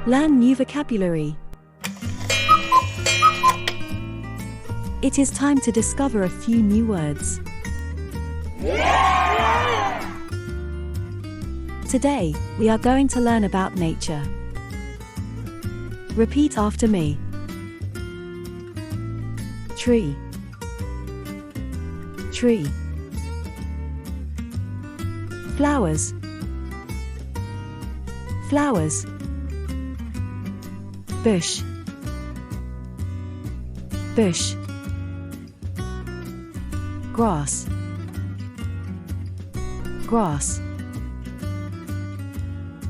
Learn new vocabulary. It is time to discover a few new words. Today, we are going to learn about nature. Repeat after me. Tree. Tree. Flowers. Flowers. Bush. Bush. Grass. Grass.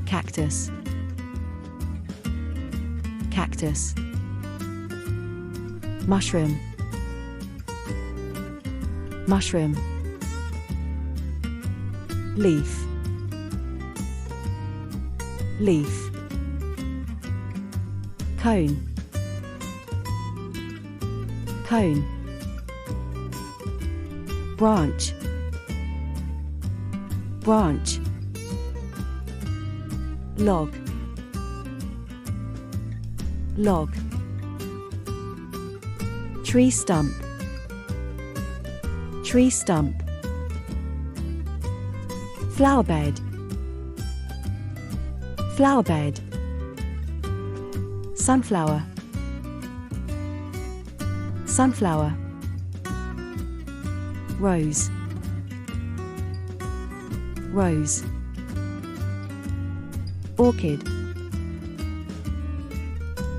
Cactus. Cactus. Mushroom. Mushroom. Leaf. Leaf. Cone. Cone. Branch. Branch. Log. Log. Tree stump. Tree stump. Flower bed. Flower bed. Sunflower. Sunflower. Rose. Rose. Orchid.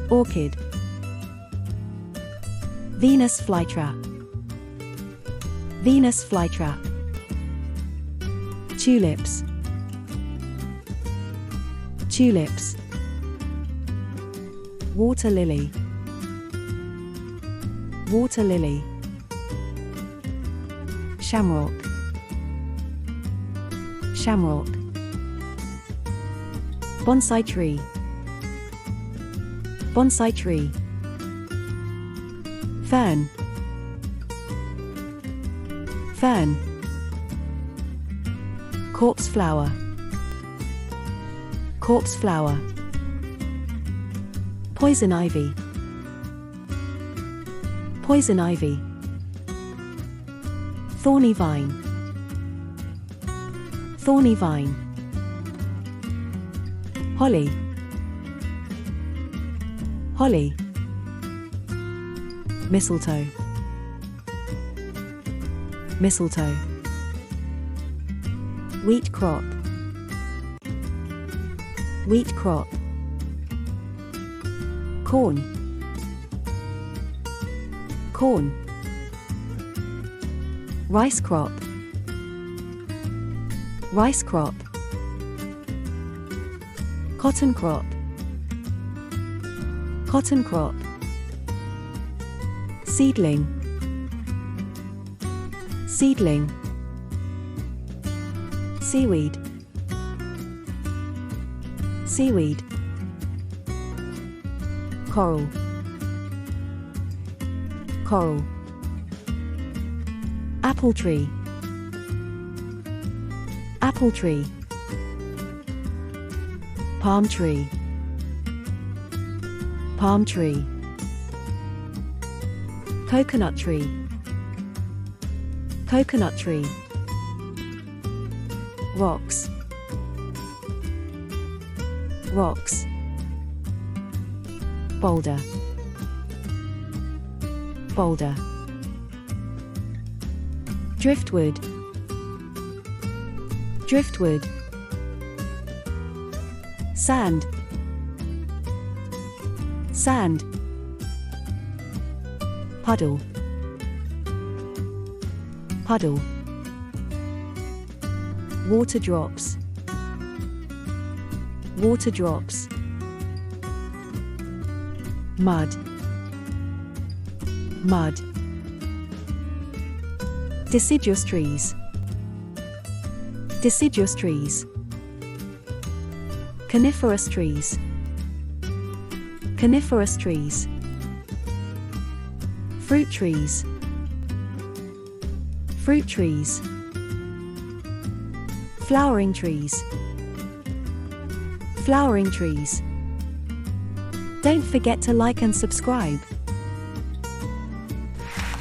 Orchid. Venus flytrap. Venus flytrap. Tulips. Tulips. Water lily. Water lily. Shamrock. Shamrock. Bonsai tree. Bonsai tree. Fern. Fern. Corpse flower. Corpse flower. Poison ivy. Poison ivy. Thorny vine. Thorny vine. Holly. Holly. Mistletoe. Mistletoe. Wheat crop. Wheat crop. Corn. Corn. Rice crop. Rice crop. Cotton crop. Cotton crop. Seedling. Seedling. Seaweed. Seaweed. Coral. Coral. Apple tree. Apple tree. Palm tree. Palm tree. Coconut tree. Coconut tree. Rocks. Rocks. Boulder. Boulder. Driftwood. Driftwood. Sand. Sand. Puddle. Puddle. Water drops. Water drops. Mud. Mud. Deciduous trees. Deciduous trees. Coniferous trees. Coniferous trees. Fruit trees. Fruit trees. Flowering trees. Flowering trees. Don't forget to like and subscribe.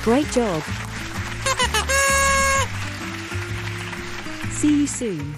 Great job! See you soon.